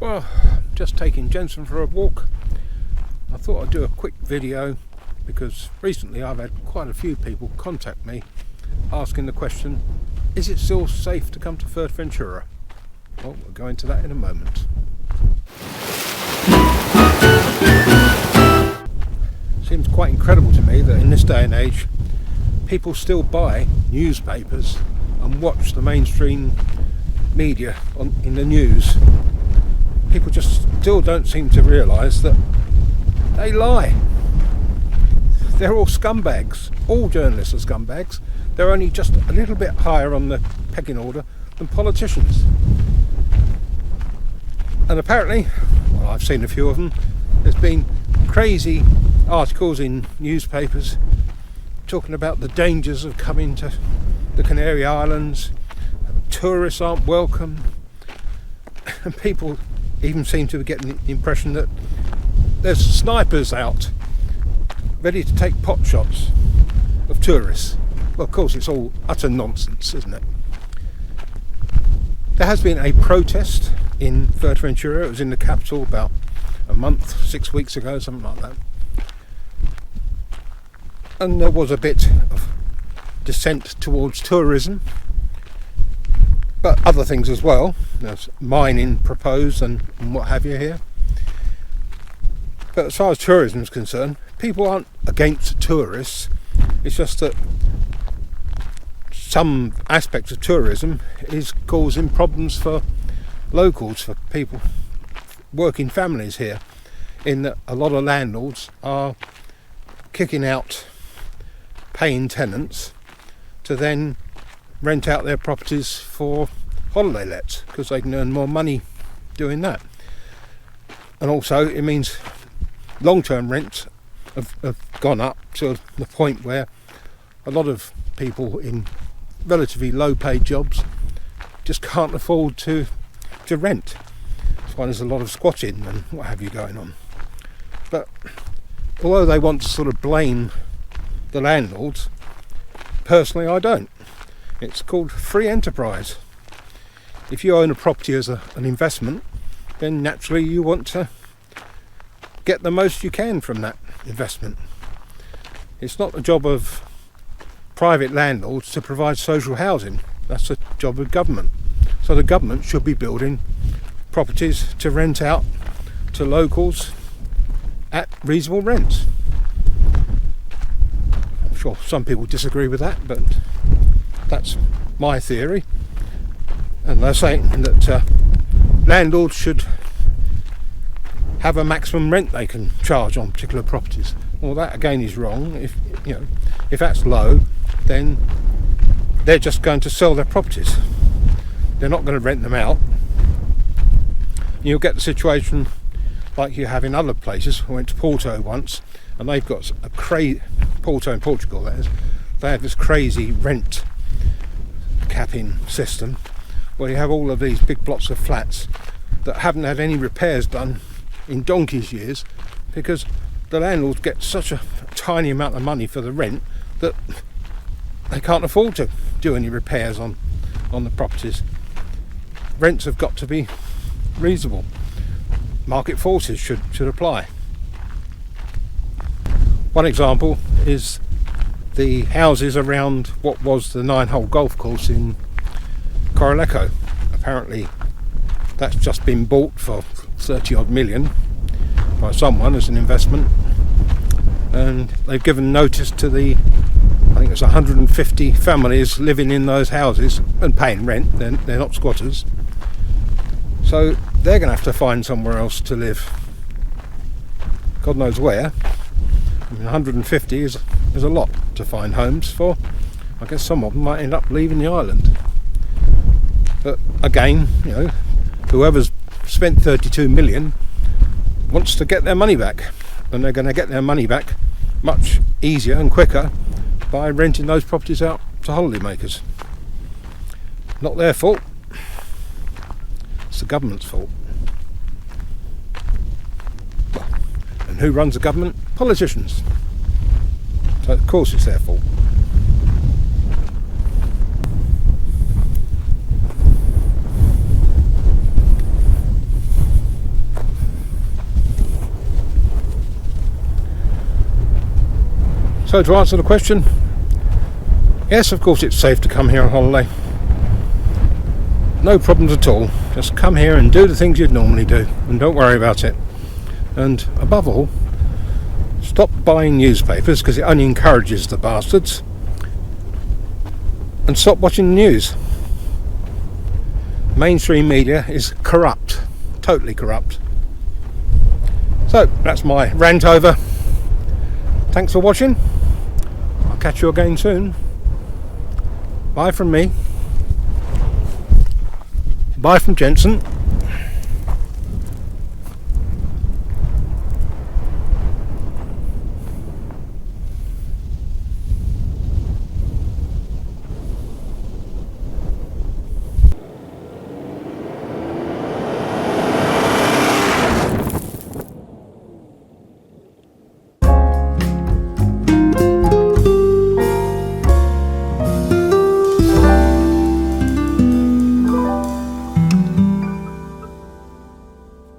Well, just taking Jensen for a walk. I thought I'd do a quick video because recently I've had quite a few people contact me asking the question, is it still safe to come to Fuerteventura? Well, we'll go into that in a moment. Seems quite incredible to me that in this day and age people still buy newspapers and watch the mainstream media in the news. People just still don't seem to realise that they lie. They're all scumbags. All journalists are scumbags. They're only just a little bit higher on the pecking order than politicians. And apparently, well, I've seen a few of them, there's been crazy articles in newspapers talking about the dangers of coming to the Canary Islands. Tourists aren't welcome. And people even seem to be getting the impression that there's snipers out ready to take pot shots of tourists. Well, of course, it's all utter nonsense, isn't it? There has been a protest in Fuerteventura. It was in the capital about a month, 6 weeks ago, something like that. And there was a bit of dissent towards tourism, but other things as well. There's mining proposed and what have you here. But as far as tourism is concerned, people aren't against tourists. It's just that some aspects of tourism is causing problems for locals, for people, working families here, in that a lot of landlords are kicking out paying tenants to then rent out their properties for holiday lets because they can earn more money doing that. And also it means long-term rents have gone up to the point where a lot of people in relatively low-paid jobs just can't afford to rent. That's why there's a lot of squatting and what have you going on. But although they want to sort of blame the landlords, personally I don't. It's called free enterprise. If you own a property as an investment, then naturally you want to get the most you can from that investment. It's not the job of private landlords to provide social housing. That's the job of government. So the government should be building properties to rent out to locals at reasonable rents. I'm sure some people disagree with that, but that's my theory. And they're saying that landlords should have a maximum rent they can charge on particular properties. Well, that again is wrong. If that's low, then they're just going to sell their properties. They're not going to rent them out. You'll get the situation like you have in other places. I went to Porto once, and they've got Porto in Portugal, that is. They have this crazy rent capping system where you have all of these big blocks of flats that haven't had any repairs done in donkey's years because the landlords get such a tiny amount of money for the rent that they can't afford to do any repairs on the properties. Rents have got to be reasonable. Market forces should apply. One example is the houses around what was the 9-hole golf course in Corralejo. Apparently that's just been bought for 30 odd million by someone as an investment, and they've given notice to I think it's 150 families living in those houses and paying rent. They're not squatters, so they're going to have to find somewhere else to live. God knows where. I mean, 150 is a lot to find homes for. I guess some of them might end up leaving the island. But again, whoever's spent 32 million wants to get their money back, and they're going to get their money back much easier and quicker by renting those properties out to holidaymakers. Not their fault. It's the government's fault. Well, and who runs the government? Politicians. So of course it's their fault. So to answer the question, yes, of course it's safe to come here on holiday. No problems at all. Just come here and do the things you'd normally do and don't worry about it. And above all, stop buying newspapers because it only encourages the bastards, and stop watching the news. Mainstream media is corrupt, totally corrupt. So that's my rant over. Thanks for watching. I'll catch you again soon. Bye from me. Bye from Jensen.